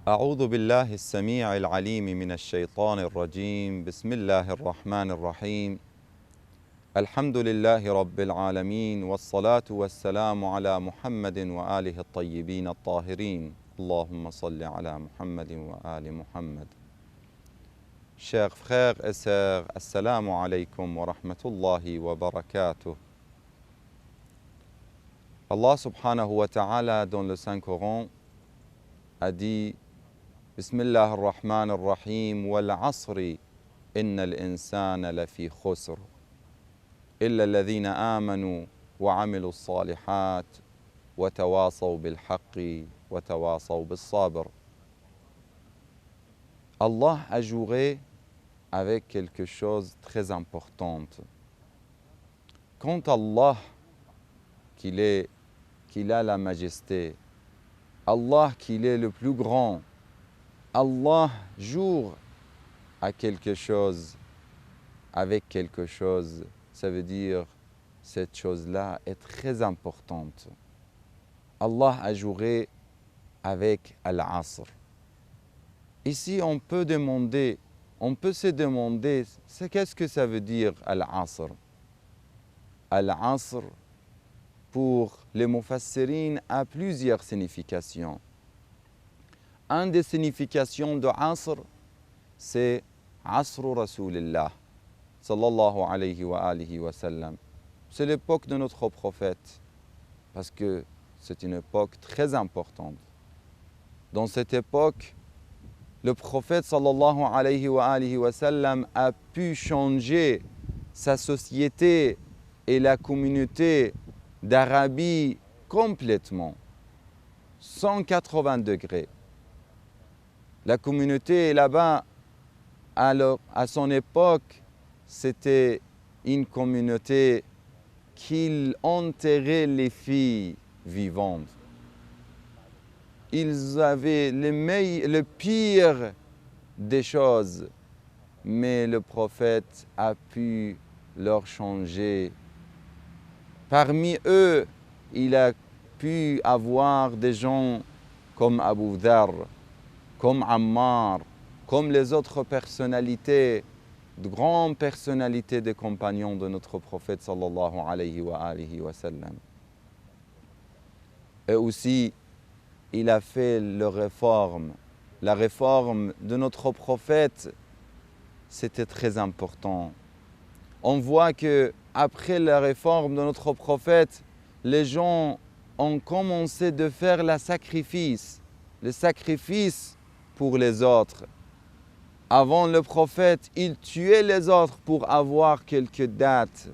أعوذ بالله السميع العليم من الشيطان الرجيم بسم الله الرحمن الرحيم الحمد لله رب العالمين والصلاة والسلام على محمد وآله الطيبين الطاهرين اللهم صل على محمد وآل محمد. Chers frères et sœurs, assalamu alaikum wa rahmatullahi wa barakatuh. Allah subhanahu wa ta'ala dans le Saint-Coran a dit Bismillah ar-Rahman ar-Rahim wal asri innal insana lafi khusr illa alladhina amanu wa amilu s-salihat wa tawasaw bil haqqi wa tawasaw bis sabr. Allah a juré avec quelque chose de très important. Quand Allah, qu'il a la majesté, Allah qu'il est le plus grand, Allah jure à quelque chose, avec quelque chose, ça veut dire cette chose-là est très importante. Allah a juré avec Al-Asr. Ici, on peut se demander, qu'est-ce que ça veut dire Al-Asr? Al-Asr, pour les Mufassirin, a plusieurs significations. Une des significations de Asr, c'est Asru Rasulillah, sallallahu alayhi wa alihi wa sallam. C'est l'époque de notre prophète, parce que c'est une époque très importante. Dans cette époque, le prophète sallallahu alayhi wa alihi wa sallam a pu changer sa société et la communauté d'Arabie complètement, 180 degrés. La communauté là-bas, à son époque, c'était une communauté qui enterrait les filles vivantes. Ils avaient le pire des choses, mais le prophète a pu leur changer. Parmi eux, il a pu avoir des gens comme Abu Dhar, comme Ammar, comme les autres personnalités, de grandes personnalités des compagnons de notre prophète sallallahu alayhi wa alihi wa sallam. Et aussi, il a fait la réforme de notre prophète, c'était très important. On voit que après la réforme de notre prophète, les gens ont commencé de faire le sacrifice pour les autres. Avant le prophète, il tuait les autres pour avoir quelques dates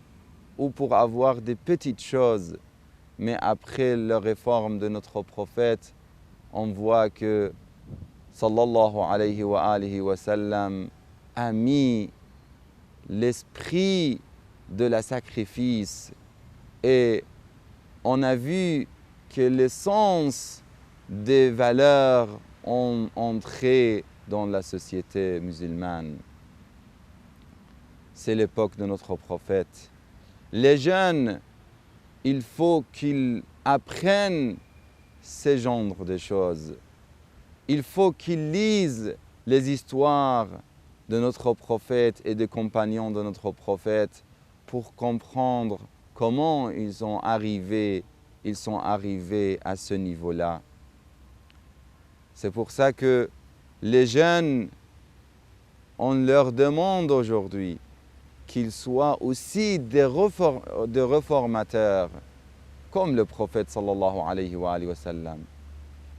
ou pour avoir des petites choses. Mais après la réforme de notre prophète, on voit que sallallahu alayhi wa alihi wa sallam a mis l'esprit de la sacrifice et on a vu que l'essence des valeurs ont entré dans la société musulmane. C'est l'époque de notre prophète. Les jeunes, il faut qu'ils apprennent ce genre de choses. Il faut qu'ils lisent les histoires de notre prophète et des compagnons de notre prophète pour comprendre comment ils sont arrivés à ce niveau-là. C'est pour ça que les jeunes, on leur demande aujourd'hui qu'ils soient aussi des réformateurs, comme le prophète sallallahu alayhi wa sallam.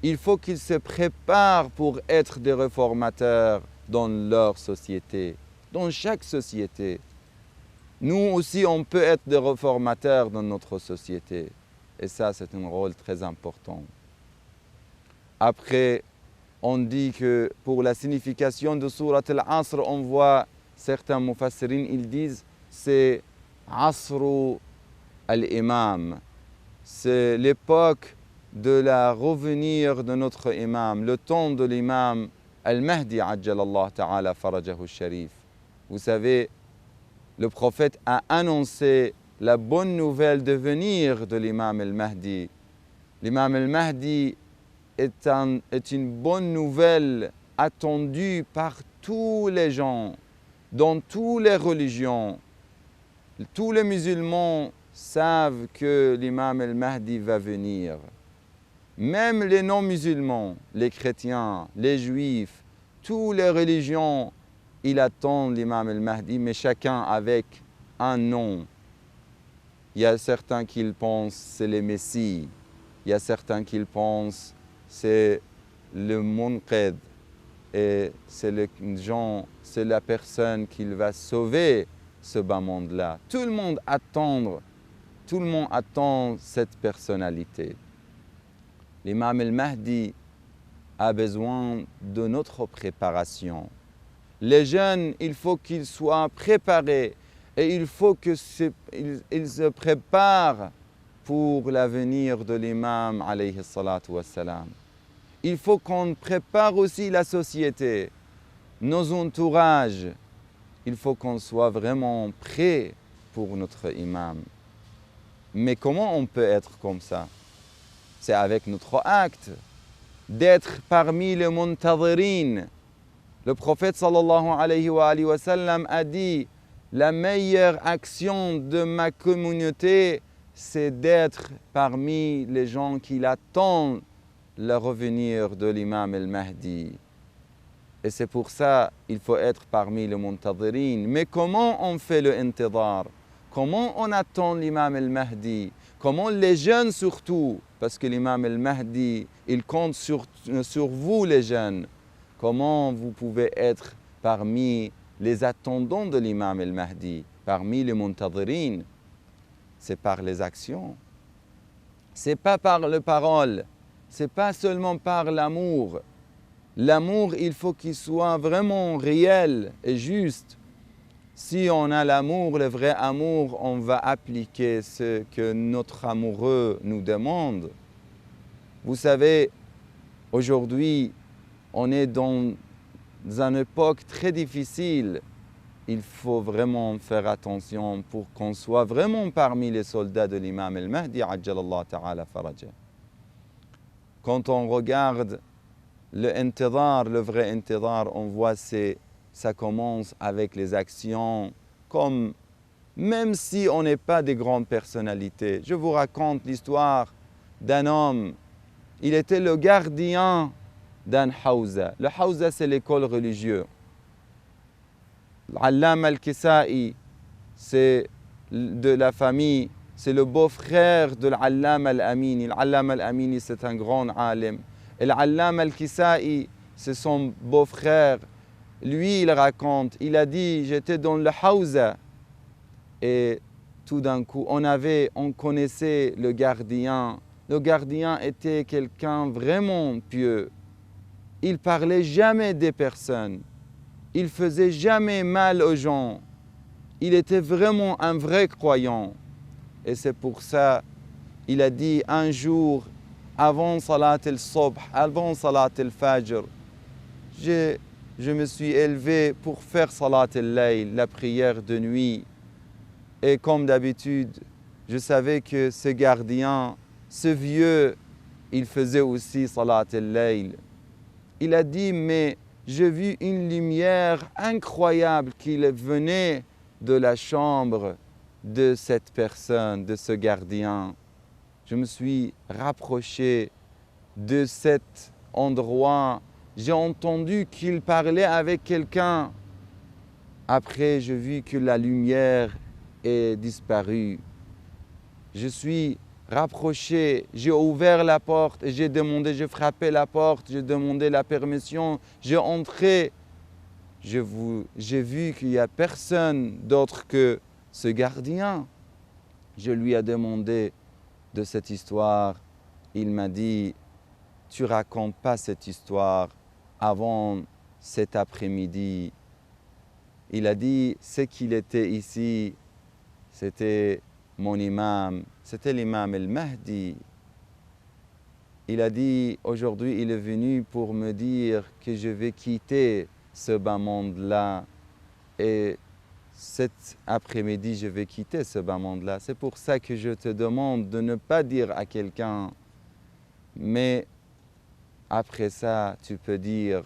Il faut qu'ils se préparent pour être des réformateurs dans leur société, dans chaque société. Nous aussi, on peut être des réformateurs dans notre société. Et ça, c'est un rôle très important. Après, on dit que pour la signification de Surat al-Asr, on voit certains mufassirin, ils disent c'est Asru al-Imam. C'est l'époque de la revenir de notre imam, le temps de l'imam al-Mahdi ajjalallah ta'ala farajahu sharif. Vous savez, le prophète a annoncé la bonne nouvelle de venir de l'imam al-Mahdi. L'imam al-Mahdi est une bonne nouvelle attendue par tous les gens, dans toutes les religions. Tous les musulmans savent que l'imam al-Mahdi va venir. Même les non-musulmans, les chrétiens, les juifs, toutes les religions, ils attendent l'imam al-Mahdi, mais chacun avec un nom. Il y a certains qui pensent que c'est le Messie. Il y a certains qui pensent que c'est le Munqidh. Et c'est la personne qui va sauver ce bas monde-là. Tout le monde attend cette personnalité. L'imam al-Mahdi a besoin de notre préparation. Les jeunes, il faut qu'ils soient préparés et il faut qu'ils se préparent pour l'avenir de l'imam alayhi salatu wassalam. Il faut qu'on prépare aussi la société, nos entourages. Il faut qu'on soit vraiment prêt pour notre imam. Mais comment on peut être comme ça? C'est avec notre acte, d'être parmi les muntadhirin. Le prophète sallallahu alayhi wa sallam a dit « La meilleure action de ma communauté, c'est d'être parmi les gens qui attendent le revenir de l'imam al-Mahdi. » Et c'est pour ça qu'il faut être parmi les muntadhirin. Mais comment on fait le intidar? Comment on attend l'imam al-Mahdi? Comment les jeunes surtout, parce que l'imam al-Mahdi, il compte sur vous les jeunes. Comment vous pouvez être parmi les attendants de l'imam al-Mahdi, parmi les muntadhirin? C'est par les actions. C'est pas par les paroles. C'est pas seulement par l'amour. L'amour, il faut qu'il soit vraiment réel et juste. Si on a l'amour, le vrai amour, on va appliquer ce que notre amoureux nous demande. Vous savez, aujourd'hui, on est dans une époque très difficile. Il faut vraiment faire attention pour qu'on soit vraiment parmi les soldats de l'imam al-Mahdi, ajjalallah ta'ala faraja. Quand on regarde le intidar, le vrai intidar, on voit que ça commence avec les actions, comme même si on n'est pas des grandes personnalités. Je vous raconte l'histoire d'un homme. Il était le gardien d'un hawza. Le hawza, c'est l'école religieuse. L'Allama al-Kisa'i, c'est de la famille, c'est le beau-frère de l'Allama al-Amini. L'Allama al-Amini, c'est un grand alim. Et l'Allama al-Kisa'i, c'est son beau-frère. Lui, il raconte, il a dit, j'étais dans le hawza et tout d'un coup, on connaissait le gardien. Le gardien était quelqu'un vraiment pieux. Il parlait jamais des personnes. Il faisait jamais mal aux gens. Il était vraiment un vrai croyant. Et c'est pour ça, il a dit un jour, avant Salat al-Subh, avant Salat al-Fajr, je me suis élevé pour faire Salat al-Layl, la prière de nuit. Et comme d'habitude, je savais que ce gardien, ce vieux, il faisait aussi Salat al-Layl. Il a dit, mais j'ai vu une lumière incroyable qui venait de la chambre de cette personne, de ce gardien. Je me suis rapproché de cet endroit. J'ai entendu qu'il parlait avec quelqu'un. Après, j'ai vu que la lumière est disparue. Je suis rapproché, j'ai ouvert la porte et j'ai frappé la porte, j'ai demandé la permission, j'ai entré. J'ai vu qu'il n'y a personne d'autre que ce gardien. Je lui ai demandé de cette histoire. Il m'a dit, tu racontes pas cette histoire avant cet après-midi. Il a dit, ce qu'il était ici, c'était mon imam, c'était l'imam al-Mahdi. Il a dit, aujourd'hui, il est venu pour me dire que je vais quitter ce bas monde-là. Et cet après-midi, je vais quitter ce bas monde-là. C'est pour ça que je te demande de ne pas dire à quelqu'un, mais Après ça, tu peux dire,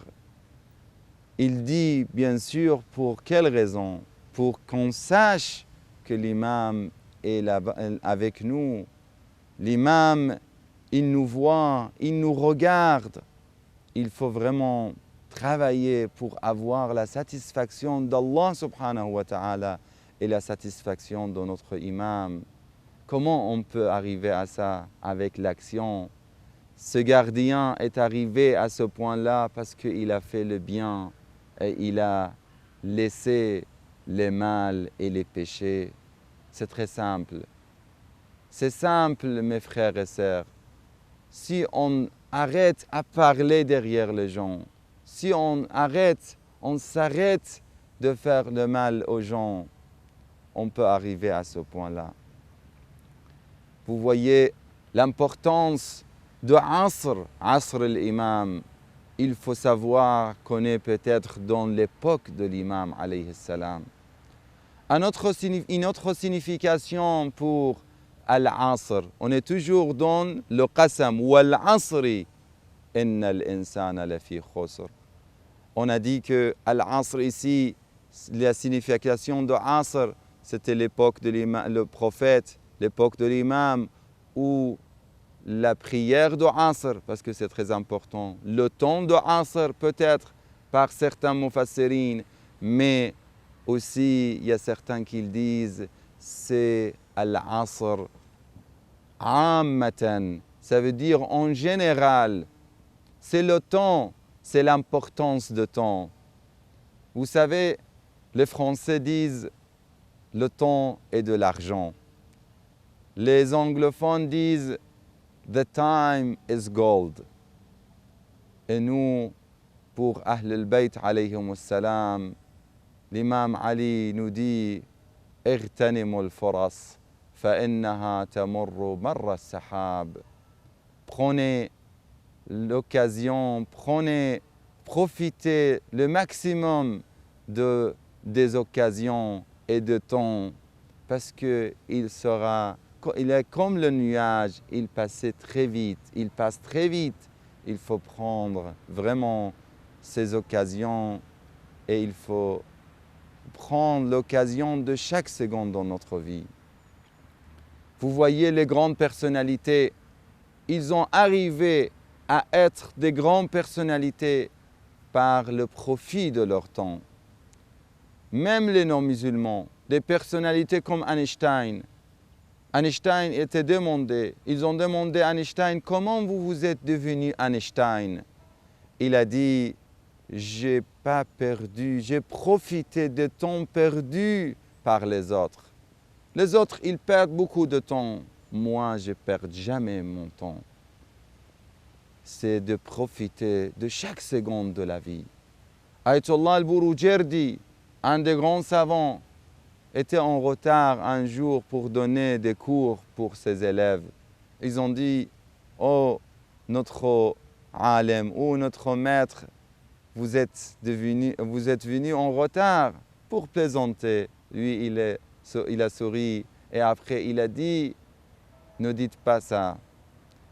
il dit bien sûr pour quelle raison? Pour qu'on sache que l'imam est là avec nous. L'imam, il nous voit, il nous regarde. Il faut vraiment travailler pour avoir la satisfaction d'Allah subhanahu wa ta'ala et la satisfaction de notre imam. Comment on peut arriver à ça avec l'action? Ce gardien est arrivé à ce point-là parce qu'il a fait le bien et il a laissé les mal et les péchés. C'est très simple. C'est simple, mes frères et sœurs. Si on arrête à parler derrière les gens, si on s'arrête de faire le mal aux gens, on peut arriver à ce point-là. Vous voyez l'importance de Asr l'imam. Il faut savoir qu'on est peut-être dans l'époque de l'imam alayhi salam. Une autre signification pour Al-Asr, on est toujours dans le Qasam, Wal-Asri, Inna al-insana lafi khusr. On a dit que Al-Asr ici, la signification de Asr, c'était l'époque de le prophète, l'époque de l'imam, ou la prière de Asr, parce que c'est très important. Le temps de Asr peut-être par certains mufassirin, mais aussi il y a certains qui disent c'est Al-Asr Ammatan, ça veut dire en général. C'est le temps, c'est l'importance de temps. Vous savez, les Français disent le temps est de l'argent. Les anglophones disent the time is gold. Et nous, pour Ahl al-Bayt alayhim salam, l'imam Ali nous dit اغتنموا الفرص فإنها تمر مر السحاب. Prenez l'occasion, profitez le maximum des occasions et de temps, parce qu'il est comme le nuage, il passe très vite. Il faut prendre vraiment ces occasions et il faut prendre l'occasion de chaque seconde dans notre vie. Vous voyez les grandes personnalités, ils ont arrivé à être des grandes personnalités par le profit de leur temps. Même les non-musulmans, des personnalités comme Einstein. Einstein était demandé, ils ont demandé à Einstein, comment vous êtes devenu Einstein? Il a dit, j'ai pas perdu, j'ai profité de temps perdu par les autres. Les autres, ils perdent beaucoup de temps. Moi, je ne perds jamais mon temps. C'est de profiter de chaque seconde de la vie. Ayatollah al-Burujerdi, un des grands savants, était en retard un jour pour donner des cours pour ses élèves. Ils ont dit, oh, notre alem ou notre maître, vous êtes venu en retard pour plaisanter. Lui, il a souri et après il a dit, ne dites pas ça.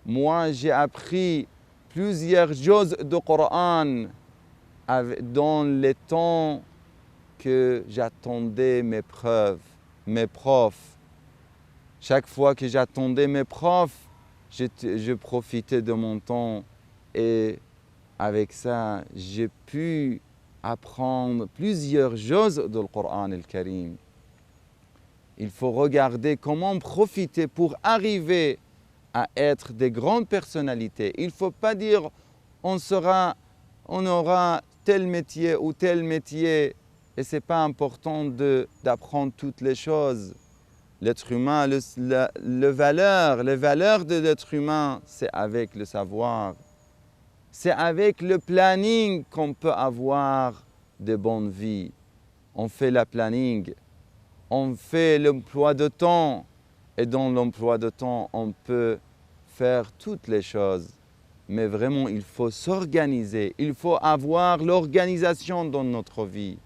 Moi, j'ai appris plusieurs choses de Coran dans les temps que j'attendais mes profs. Chaque fois que j'attendais mes profs, je profitais de mon temps et avec ça, j'ai pu apprendre plusieurs choses du Coran al-Karim. Il faut regarder comment profiter pour arriver à être des grandes personnalités. Il ne faut pas dire on aura tel métier ou tel métier et ce n'est pas important d'apprendre toutes les choses. L'être humain, les valeurs de l'être humain, c'est avec le savoir. C'est avec le planning qu'on peut avoir de bonnes vies. On fait le planning, on fait l'emploi de temps et dans l'emploi de temps, on peut faire toutes les choses. Mais vraiment, il faut s'organiser, il faut avoir l'organisation dans notre vie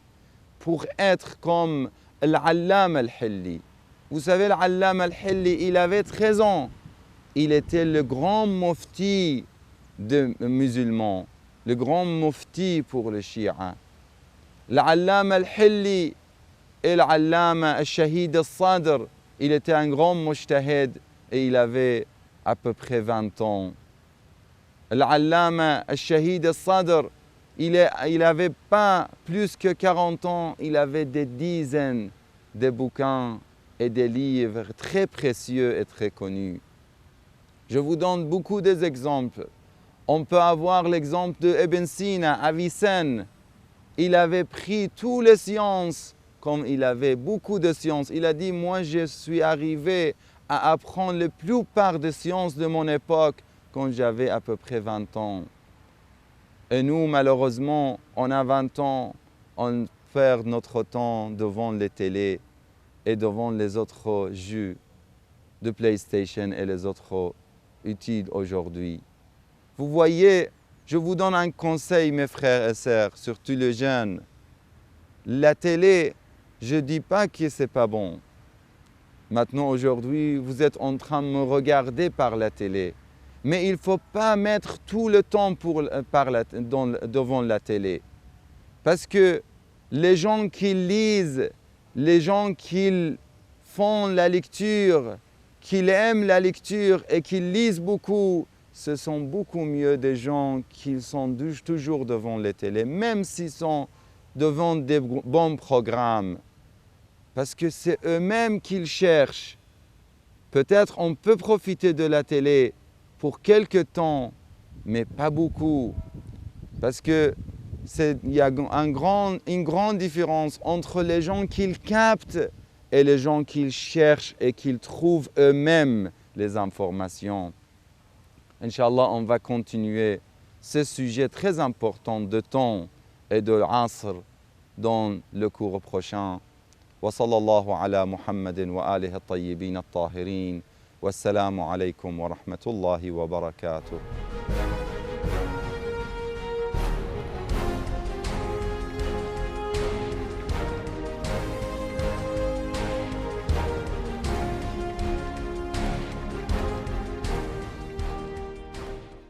pour être comme Al-Allam al-Hilli. Vous savez, Al-Allam al-Hilli, il avait 13 ans. Il était le grand mufti de musulmans, le grand mufti pour les chiites. L'Allama al-Hilli et l'Allama al-Shahid al-Sadr, il était un grand mujtahid et il avait à peu près 20 ans. L'Allama al-Shahid al-Sadr, il n'avait pas plus que 40 ans, il avait des dizaines de bouquins et des livres très précieux et très connus. Je vous donne beaucoup d'exemples. On peut avoir l'exemple de Ibn Sina, Avicenne. Il avait pris toutes les sciences, comme il avait beaucoup de sciences. Il a dit, moi je suis arrivé à apprendre la plupart des sciences de mon époque quand j'avais à peu près 20 ans. Et nous, malheureusement, on a 20 ans, on perd notre temps devant les télés et devant les autres jeux de PlayStation et les autres utiles aujourd'hui. Vous voyez, je vous donne un conseil, mes frères et sœurs, surtout les jeunes. La télé, je ne dis pas que ce n'est pas bon. Maintenant, aujourd'hui, vous êtes en train de me regarder par la télé. Mais il ne faut pas mettre tout le temps devant la télé. Parce que les gens qui lisent, les gens qui font la lecture, qui aiment la lecture et qui lisent beaucoup, ce sont beaucoup mieux des gens qui sont toujours devant les télés, même s'ils sont devant des bons programmes. Parce que c'est eux-mêmes qu'ils cherchent. Peut-être on peut profiter de la télé pour quelque temps, mais pas beaucoup. Parce qu'il y a une grande différence entre les gens qui captent et les gens qui cherchent et qui trouvent eux-mêmes les informations. Inch'Allah, on va continuer ce sujet très important de temps et de asr dans le cours prochain. Wa sallallahu ala Muhammadin wa alihi at-tayyibin at-tahirin. Wassalamu alaykum wa rahmatullahi wa barakatuh.